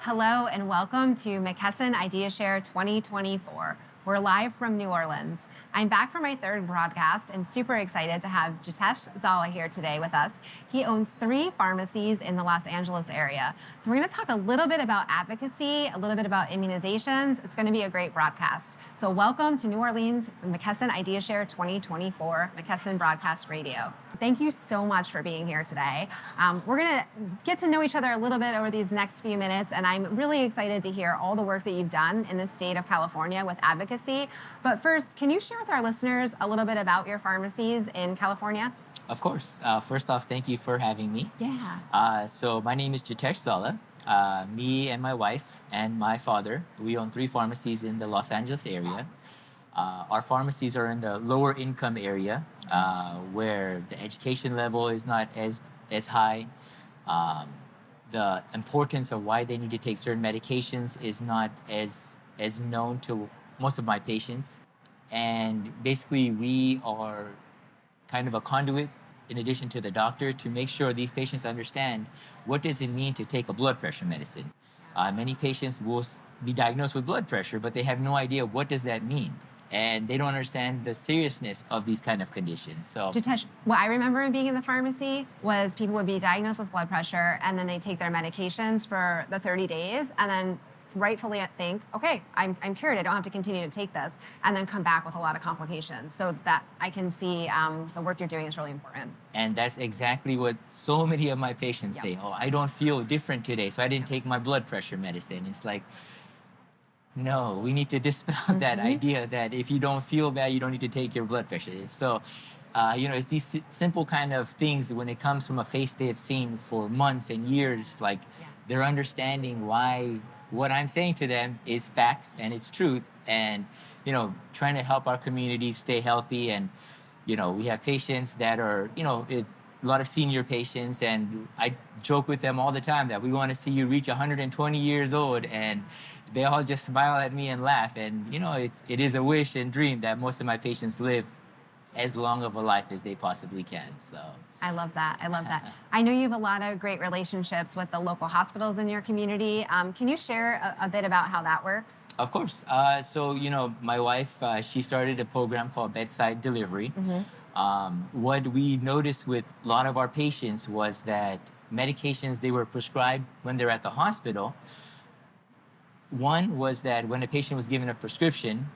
Hello and welcome to McKesson IdeaShare 2024. We're live from New Orleans. I'm back for my third broadcast and super excited to have Jitesh Zala here today with us. He owns 3 pharmacies in the Los Angeles area. So we're going to talk a little bit about advocacy, a little bit about immunizations. It's going to be a great broadcast. So welcome to New Orleans, McKesson IdeaShare 2024, McKesson Broadcast Radio. Thank you so much for being here today. We're going to get to know each other a little bit over these next few minutes, and I'm really excited to hear all the work that you've done in the state of California with advocacy. But first, can you share with our listeners a little bit about your pharmacies in California? Of course. First off, thank you for having me. Yeah. So my name is Jitesh Zala. Me and my wife and my father, we own 3 pharmacies in the Los Angeles area. Our pharmacies are in the lower income area where the education level is not as high. The importance of why they need to take certain medications is not as known to most of my patients. And basically, we are kind of a conduit in addition to the doctor to make sure these patients understand what does it mean to take a blood pressure medicine. Many patients will be diagnosed with blood pressure, but they have no idea what does that mean. And they don't understand the seriousness of these kind of conditions. So, Jitesh, what I remember being in the pharmacy was people would be diagnosed with blood pressure and then they take their medications for the 30 days and then rightfully think, okay, I'm cured, I don't have to continue to take this, and then come back with a lot of complications. So that I can see the work you're doing is really important. And that's exactly what so many of my patients say. Oh, I don't feel different today, so I didn't take my blood pressure medicine. It's like, no, we need to dispel that idea that if you don't feel bad, you don't need to take your blood pressure. So, it's these simple kind of things when it comes from a face they have seen for months and years, like they're understanding why what I'm saying to them is facts and it's truth, and, trying to help our community stay healthy. And, we have patients that are, a lot of senior patients, and I joke with them all the time that we want to see you reach 120 years old, and they all just smile at me and laugh. And, it is a wish and dream that most of my patients live as long of a life as they possibly can. So I love that. I love that. I know you have a lot of great relationships with the local hospitals in your community. Can you share a bit about how that works? Of course. So, my wife, she started a program called Bedside Delivery. What we noticed with a lot of our patients was that medications they were prescribed when they're at the hospital. One was that when a patient was given a prescription,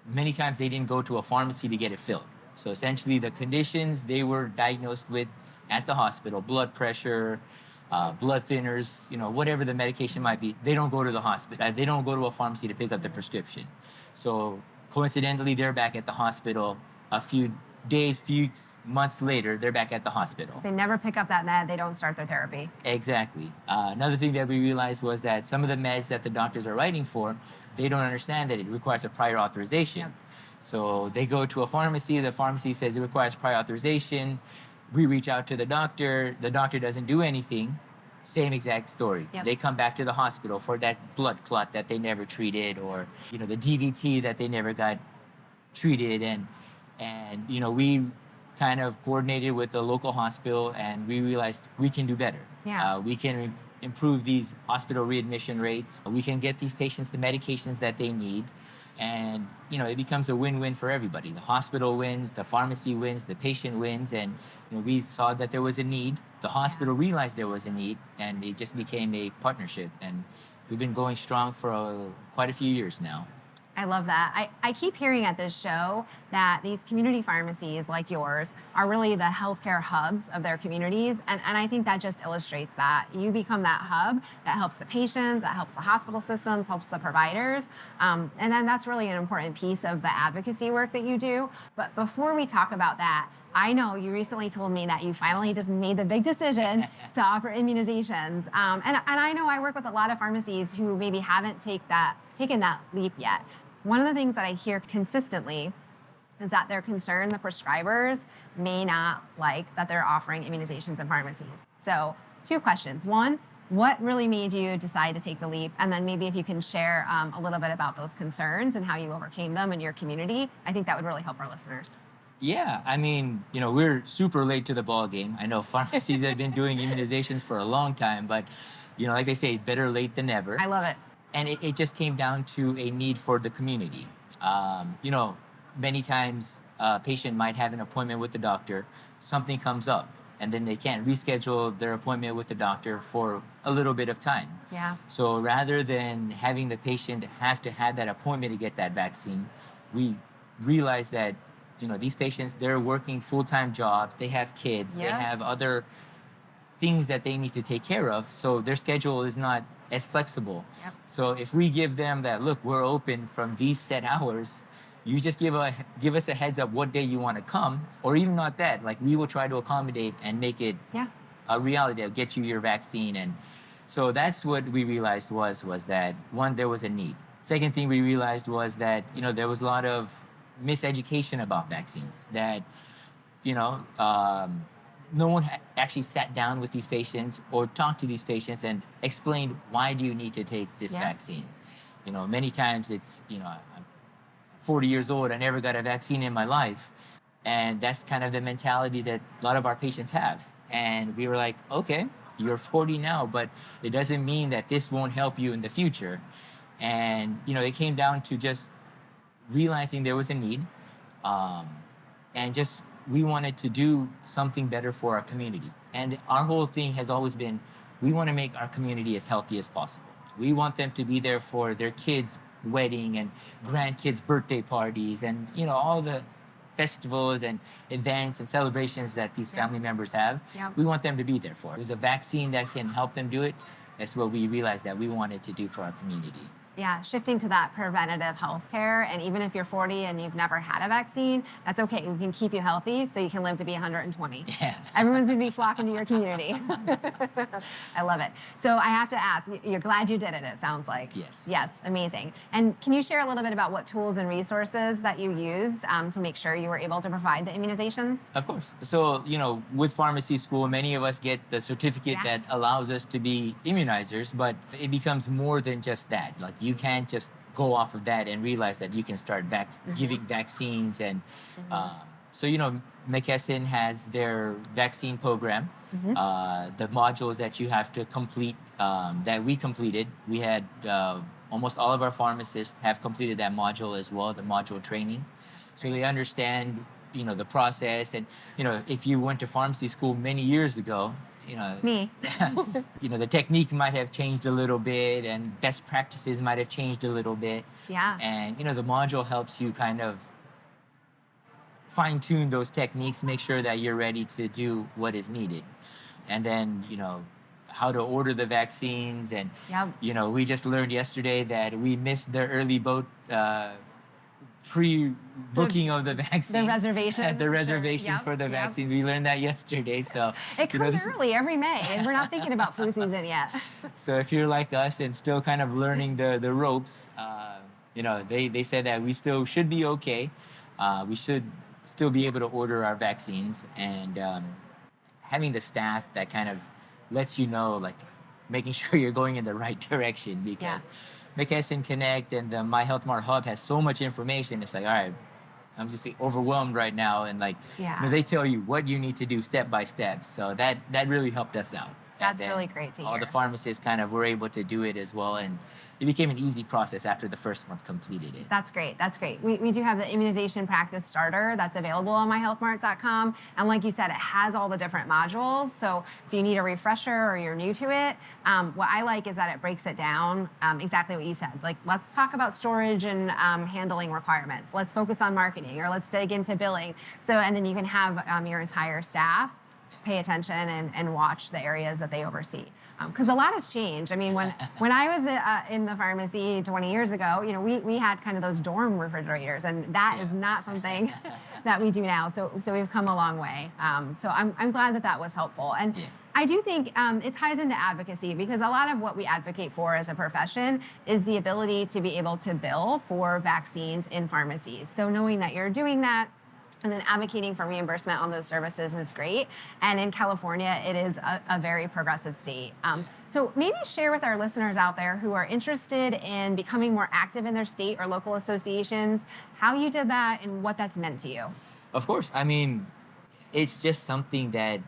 many times they didn't go to a pharmacy to get it filled. So essentially the conditions they were diagnosed with at the hospital, blood pressure, blood thinners, whatever the medication might be, they don't go to the hospital. They don't go to a pharmacy to pick up the prescription. So coincidentally, they're back at the hospital a few days, few months later, they're back at the hospital. They never pick up that med, they don't start their therapy. Exactly. Another thing that we realized was that some of the meds that the doctors are writing for, they don't understand that it requires a prior authorization. Yep. So they go to a pharmacy, the pharmacy says it requires prior authorization. We reach out to the doctor doesn't do anything. Same exact story. Yep. They come back to the hospital for that blood clot that they never treated, or the DVT that they never got treated. And we kind of coordinated with the local hospital, and we realized we can do better. Yeah. We can improve these hospital readmission rates. We can get these patients the medications that they need. And, it becomes a win-win for everybody. The hospital wins, the pharmacy wins, the patient wins. And, we saw that there was a need. The hospital realized there was a need, and it just became a partnership. And we've been going strong for quite a few years now. I love that. I keep hearing at this show that these community pharmacies like yours are really the healthcare hubs of their communities. And I think that just illustrates that. You become that hub that helps the patients, that helps the hospital systems, helps the providers. And then that's really an important piece of the advocacy work that you do. But before we talk about that, I know you recently told me that you finally just made the big decision to offer immunizations. And I know I work with a lot of pharmacies who maybe haven't taken that leap yet. One of the things that I hear consistently is that they're concerned the prescribers may not like that they're offering immunizations in pharmacies. So 2 questions. One, what really made you decide to take the leap? And then maybe if you can share a little bit about those concerns and how you overcame them in your community, I think that would really help our listeners. Yeah, I mean, we're super late to the ball game. I know pharmacies have been doing immunizations for a long time, but like they say, better late than never. I love it. And it just came down to a need for the community. Many times a patient might have an appointment with the doctor, something comes up, and then they can't reschedule their appointment with the doctor for a little bit of time. Yeah. So rather than having the patient have to have that appointment to get that vaccine, we realized that, these patients, they're working full-time jobs, they have kids, they have other things that they need to take care of. So their schedule is not as flexible. Yep. So if we give them that, look, we're open from these set hours, you just give us a heads up what day you want to come, or even not that, like we will try to accommodate and make it a reality of get you your vaccine. And so that's what we realized was that, one, there was a need. Second thing we realized was that, there was a lot of miseducation about vaccines, that, no one actually sat down with these patients or talked to these patients and explained, why do you need to take this vaccine? Many times it's, I'm 40 years old, I never got a vaccine in my life. And that's kind of the mentality that a lot of our patients have. And we were like, okay, you're 40 now, but it doesn't mean that this won't help you in the future. And, it came down to just realizing there was a need, and just we wanted to do something better for our community. And our whole thing has always been, we want to make our community as healthy as possible. We want them to be there for their kids' wedding and grandkids' birthday parties and, all the festivals and events and celebrations that these family members have. We want them to be there for. There's a vaccine that can help them do it. That's what we realized that we wanted to do for our community. Yeah, shifting to that preventative health care. And even if you're 40 and you've never had a vaccine, that's okay. We can keep you healthy so you can live to be 120. Yeah. Everyone's going to be flocking to your community. I love it. So I have to ask, you're glad you did it sounds like. Yes. Yes, amazing. And can you share a little bit about what tools and resources that you used to make sure you were able to provide the immunizations? Of course. So, with pharmacy school, many of us get the certificate that allows us to be immunizers, but it becomes more than just that. Like, you can't just go off of that and realize that you can start giving vaccines. And so, McKesson has their vaccine program. The modules that you have to complete, that we completed, we had almost all of our pharmacists have completed that module as well, the module training. So they understand, the process. And, if you went to pharmacy school many years ago, It's me. the technique might have changed a little bit and best practices might have changed a little bit. Yeah. And, the module helps you kind of fine tune those techniques, make sure that you're ready to do what is needed. And then, how to order the vaccines. And, we just learned yesterday that we missed the early boat pre-booking of the vaccine. The reservations. The reservations for the vaccines. We learned that yesterday. So it comes early every May, and we're not thinking about flu season yet. So if you're like us and still kind of learning the ropes, they said that we still should be okay. We should still be able to order our vaccines, and having the staff that kind of lets like making sure you're going in the right direction, because McKesson Connect and the My Health Mart Hub has so much information. It's like, all right, I'm just overwhelmed right now. And they tell you what you need to do step by step. So that really helped us out. That's really great to hear. All the pharmacists kind of were able to do it as well. And it became an easy process after the first one completed it. That's great. That's great. We do have the immunization practice starter that's available on myhealthmart.com. And like you said, it has all the different modules. So if you need a refresher or you're new to it, what I like is that it breaks it down exactly what you said. Like, let's talk about storage and handling requirements. Let's focus on marketing, or let's dig into billing. And then you can have your entire staff pay attention and watch the areas that they oversee. Because a lot has changed. I mean, when I was in the pharmacy 20 years ago, we had kind of those dorm refrigerators, and that is not something that we do now. So we've come a long way. So I'm glad that was helpful. And I do think it ties into advocacy, because a lot of what we advocate for as a profession is the ability to be able to bill for vaccines in pharmacies. So knowing that you're doing that, and then advocating for reimbursement on those services is great. And in California, it is a very progressive state. So maybe share with our listeners out there who are interested in becoming more active in their state or local associations, how you did that and what that's meant to you. Of course. I mean, it's just something that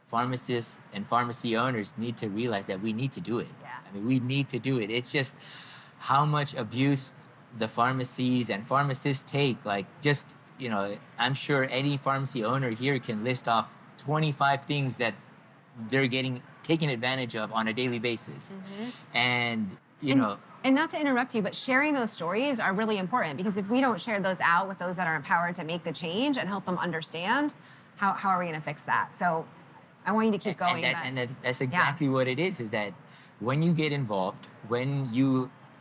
pharmacists and pharmacy owners need to realize that we need to do it. Yeah. I mean, we need to do it. It's just how much abuse the pharmacies and pharmacists take. Like, just, I'm sure any pharmacy owner here can list off 25 things that they're getting taken advantage of on a daily basis. And, And not to interrupt you, but sharing those stories are really important, because if we don't share those out with those that are empowered to make the change and help them understand, how are we going to fix that? So I want you to keep going. That's exactly what it is that when you get involved,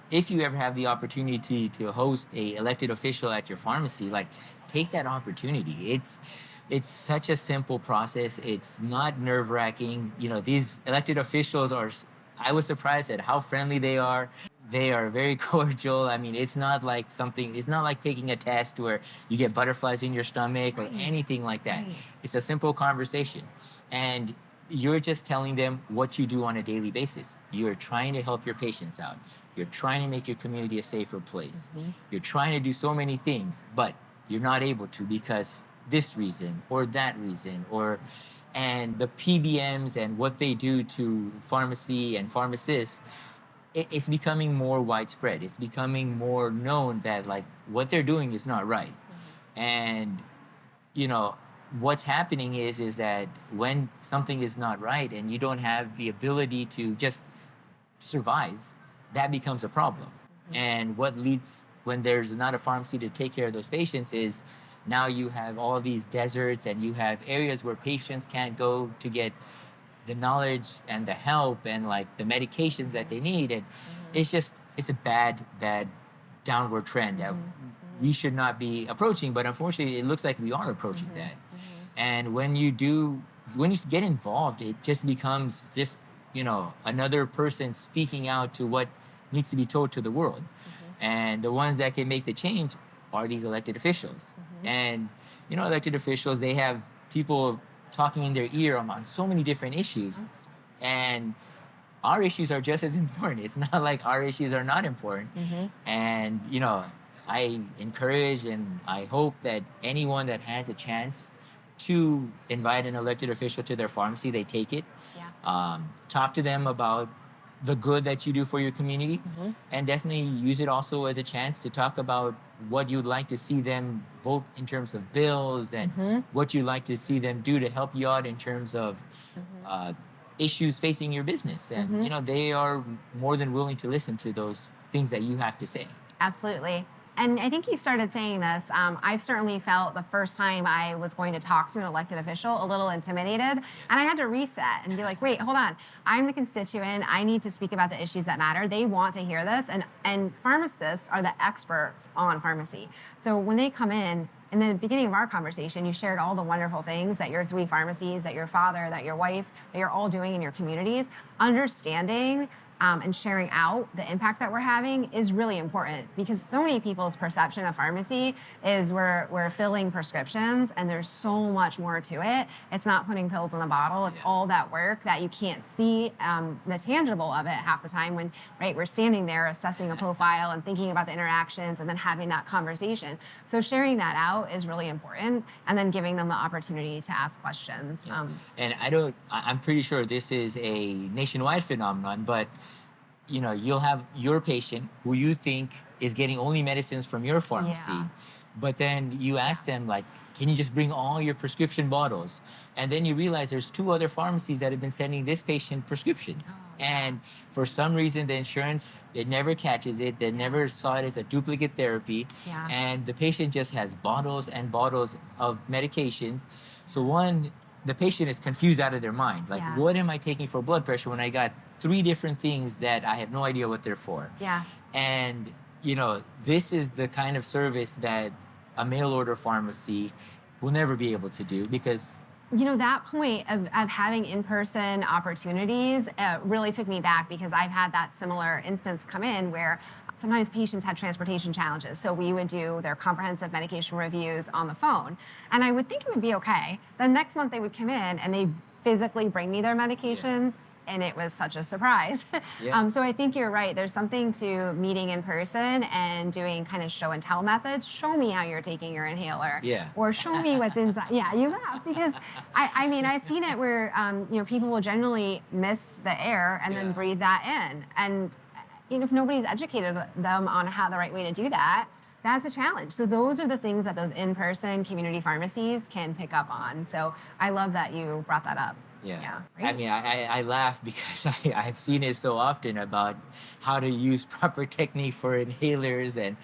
if you ever have the opportunity to host a elected official at your pharmacy, like, take that opportunity. It's such a simple process. It's not nerve-wracking. These elected officials I was surprised at how friendly they are. They are very cordial. I mean, it's not like taking a test where you get butterflies in your stomach or anything like that. Right. It's a simple conversation. And you're just telling them what you do on a daily basis. You're trying to help your patients out. You're trying to make your community a safer place. You're trying to do so many things, but you're not able to because this reason or that reason, and the PBMs and what they do to pharmacy and pharmacists, it's becoming more widespread. It's becoming more known that, like, what they're doing is not right. And, what's happening is that when something is not right and you don't have the ability to just survive, that becomes a problem. And what leads, when there's not a pharmacy to take care of those patients, is now you have all these deserts and you have areas where patients can't go to get the knowledge and the help and, like, the medications that they need. And it's a bad downward trend that we should not be approaching. But unfortunately, it looks like we are approaching that. And when you get involved, it just becomes another person speaking out to what needs to be told to the world. And the ones that can make the change are these elected officials. And, elected officials, they have people talking in their ear on so many different issues. And our issues are just as important. It's not like our issues are not important. And, I encourage and I hope that anyone that has a chance to invite an elected official to their pharmacy, they take it. Talk to them about the good that you do for your community, and definitely use it also as a chance to talk about what you'd like to see them vote in terms of bills, and what you'd like to see them do to help you out in terms of issues facing your business. And they are more than willing to listen to those things that you have to say. Absolutely. And I think you started saying this. I've certainly felt the first time I was going to talk to an elected official a little intimidated. And I had to reset and be like, wait, hold on. I'm the constituent. I need to speak about the issues that matter. They want to hear this. And pharmacists are the experts on pharmacy. So when they come in the beginning of our conversation, you shared all the wonderful things that your 3 pharmacies, that your father, that your wife, that you're all doing in your communities. Understanding and sharing out the impact that we're having is really important, because so many people's perception of pharmacy is we're filling prescriptions, and there's so much more to it. It's not putting pills in a bottle. It's all that work that you can't see the tangible of it half the time when, we're standing there assessing a profile and thinking about the interactions and then having that conversation. So sharing that out is really important, and then giving them the opportunity to ask questions. And I'm pretty sure this is a nationwide phenomenon, but you'll have your patient who you think is getting only medicines from your pharmacy, but then you ask them, like, can you just bring all your prescription bottles? And then you realize there's 2 other pharmacies that have been sending this patient prescriptions. And for some reason, the insurance, it never catches it. They never saw it as a duplicate therapy. And the patient just has bottles and bottles of medications. So the patient is confused out of their mind. Like, what am I taking for blood pressure when I got 3 different things that I have no idea what they're for? And, this is the kind of service that a mail order pharmacy will never be able to do, because that point of having in-person opportunities really took me back, because I've had that similar instance come in where sometimes patients had transportation challenges. So we would do their comprehensive medication reviews on the phone. And I would think it would be okay. Then next month they would come in and they physically bring me their medications. and it was such a surprise. Yeah. So I think you're right. There's something to meeting in person and doing kind of show and tell methods. Show me how you're taking your inhaler, Yeah. or show me what's inside. Yeah, you laugh because I mean, I've seen it where people will generally mist the air and then Yeah. breathe that in, and if nobody's educated them on how the right way to do that, that's a challenge. So those are the things that those in-person community pharmacies can pick up on. So I love that you brought that up. Yeah. Yeah. I Right? mean, I laugh because I've seen it so often about how to use proper technique for inhalers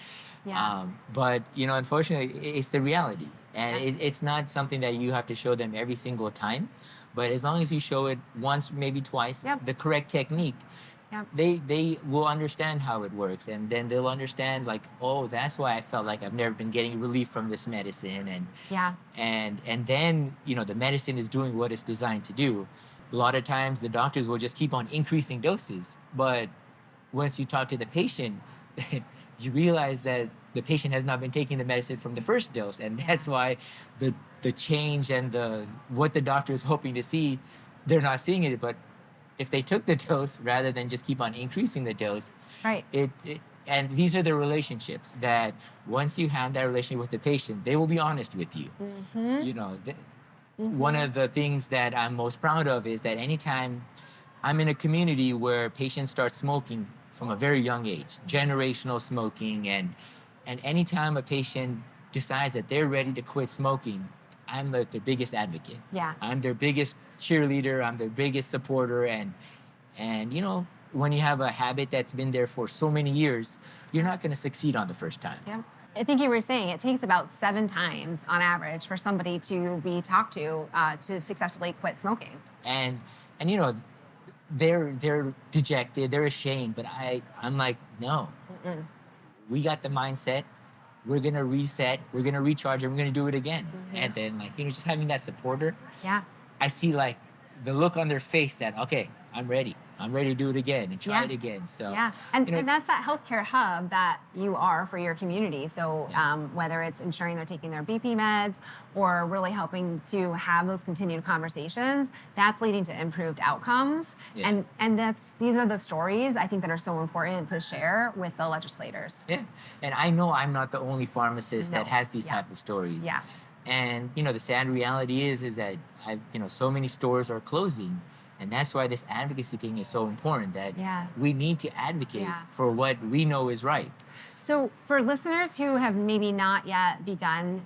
Yeah. but unfortunately, it's the reality, and Yeah. it's not something that you have to show them every single time. But as long as you show it once, maybe twice, Yep. the correct technique, Yep. they will understand how it works, and then they'll understand like, oh, that's why I felt like I've never been getting relief from this medicine, Yeah. and then the medicine is doing what it's designed to do. A lot of times the doctors will just keep on increasing doses, but once you talk to the patient, you realize that the patient has not been taking the medicine from the first dose, and that's why the change and the what the doctor is hoping to see, they're not seeing it. But if they took the dose rather than just keep on increasing the dose, Right. and these are the relationships that once you have that relationship with the patient, they will be honest with you. Mm-hmm. One of the things that I'm most proud of is that anytime I'm in a community where patients start smoking from a very young age, generational smoking, and anytime a patient decides that they're ready to quit smoking, I'm their biggest advocate. Yeah. I'm their biggest cheerleader. I'm their biggest supporter. And when you have a habit that's been there for so many years, you're not going to succeed on the first time. Yeah. I think you were saying it takes about 7 times on average for somebody to be talked to successfully quit smoking. And they're dejected, they're ashamed, but I'm like, no, Mm-mm. we got the mindset. We're gonna reset, we're gonna recharge, and we're gonna do it again. Mm-hmm. And then just having that supporter, Yeah. I see like the look on their face that, okay, I'm ready to do it again and try Yeah. it again. So Yeah, and, you know- and that's that healthcare hub that you are for your community. So Yeah. whether it's ensuring they're taking their BP meds or really helping to have those continued conversations, that's leading to improved outcomes. Yeah. And these are the stories I think that are so important to share with the legislators. Yeah, and I know I'm not the only pharmacist that No. has these Yeah. type of stories. Yeah, And the sad reality is that so many stores are closing, and that's why this advocacy thing is so important. That Yeah. we need to advocate Yeah. for what we know is right. So for listeners who have maybe not yet begun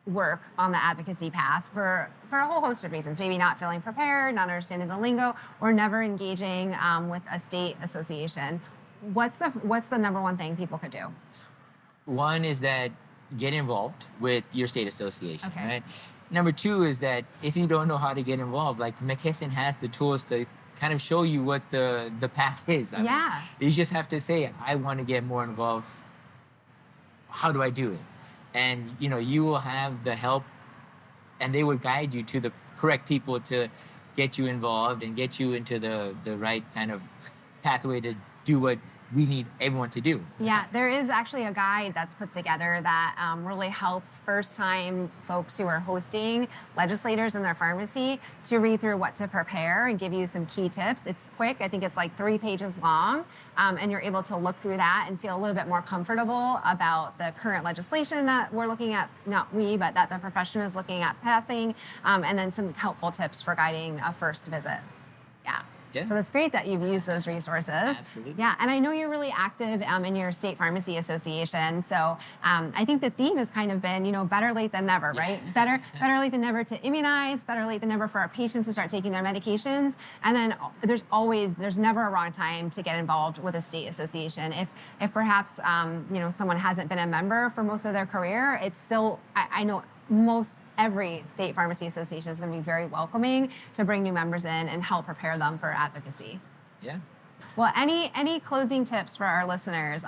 work on the advocacy path for a whole host of reasons, maybe not feeling prepared, not understanding the lingo, or never engaging with a state association, what's the number one thing people could do? One is that get involved with your state association. Okay. Right. Number two is that if you don't know how to get involved, like McKesson has the tools to kind of show you what the path is. I mean, Yeah. you just have to say, I want to get more involved. How do I do it? And you will have the help, and they will guide you to the correct people to get you involved and get you into the right kind of pathway to do what we need everyone to do. Yeah, there is actually a guide that's put together that really helps first-time folks who are hosting legislators in their pharmacy to read through what to prepare and give you some key tips. It's quick. I think it's like 3 pages long, and you're able to look through that and feel a little bit more comfortable about the current legislation that we're looking at, not we, but that the profession is looking at passing, and then some helpful tips for guiding a first visit. Yeah. Yeah. So that's great that you've used those resources. Absolutely. Yeah, and I know you're really active in your state pharmacy association. So I think the theme has kind of been, better late than never, right? Better late than never to immunize, better late than never for our patients to start taking their medications. And then there's never a wrong time to get involved with a state association. If perhaps, someone hasn't been a member for most of their career, it's still, I know every state pharmacy association is going to be very welcoming to bring new members in and help prepare them for advocacy. Yeah. Well, any closing tips for our listeners,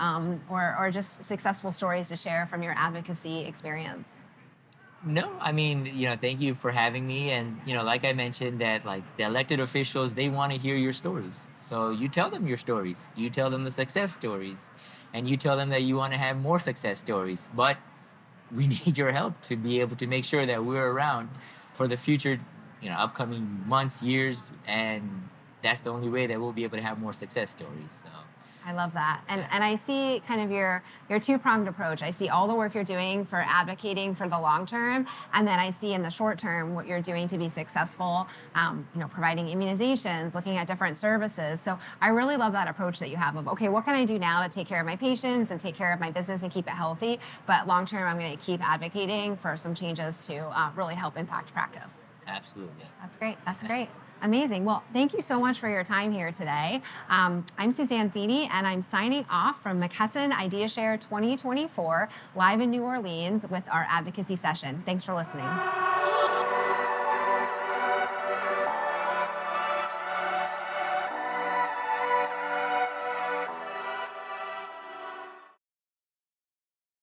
or just successful stories to share from your advocacy experience? No, I mean, thank you for having me. And, like I mentioned, that like the elected officials, they want to hear your stories. So you tell them your stories. You tell them the success stories. And you tell them that you want to have more success stories. But we need your help to be able to make sure that we're around for the future, upcoming months, years, and that's the only way that we'll be able to have more success stories. So I love that. And I see kind of your two-pronged approach. I see all the work you're doing for advocating for the long term, and then I see in the short term what you're doing to be successful, providing immunizations, looking at different services. So I really love that approach that you have of, okay, what can I do now to take care of my patients and take care of my business and keep it healthy? But long term, I'm going to keep advocating for some changes to really help impact practice. absolutely. That's great. That's great. Amazing. Well, thank you so much for your time here today. I'm Suzanne Feeney, and I'm signing off from McKesson IdeaShare 2024 live in New Orleans with our advocacy session. Thanks for listening.